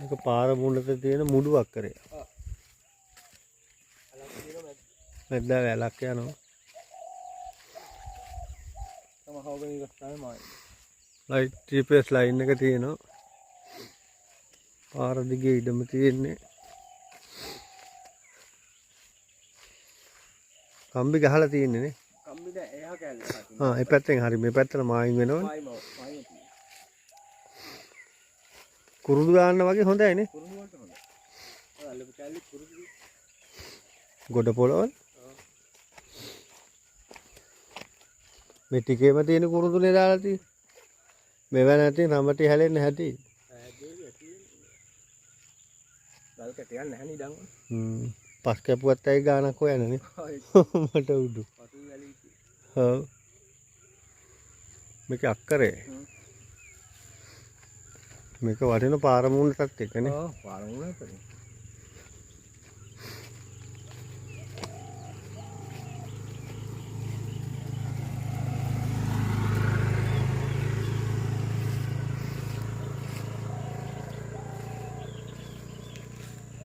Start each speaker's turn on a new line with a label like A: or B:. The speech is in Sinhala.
A: මේක පාර මුලට තියෙන මුඩුවක් කරේ. මැද්දා වැලක් යනවා. ලයිට් GPS ලයින් එක තියෙනවා. පාර දිගේ ඉඩම තියෙන්නේ. කම්බි ගහලා තියෙන්නේ නේ.
B: කම්බි දැන් එහා කැල්ල.
A: ඒ පැත්තෙන් හරි මේ පැත්තට මායිම් වෙනවනේ.
B: මායිම.
A: කුරුදු ගන්න වගේ හොඳයි නේ.
B: කුරුදු වලට හොඳයි. ඔය අල්ලපු කැල්ලේ කුරුදු.
A: ගොඩ පොළවල්. මේ ටිකේම තියෙන කුරුදුනේ දාලා තියෙන්නේ. මේව නැති රමටි හැලෙන්නේ නැති.
B: ගල් කැටයක් නැහැ නේ ඉඩම්.
A: පස් කැපුවත් ඇයි ගානක් හොයන්නේ නේ. මට උඩු.
B: පසු වැලි.
A: ඔව්. මේක අක්කරේ. මේක වටින පාර මුන්නටත් එකනේ.
B: ඔව් පාර මුන්නටත්.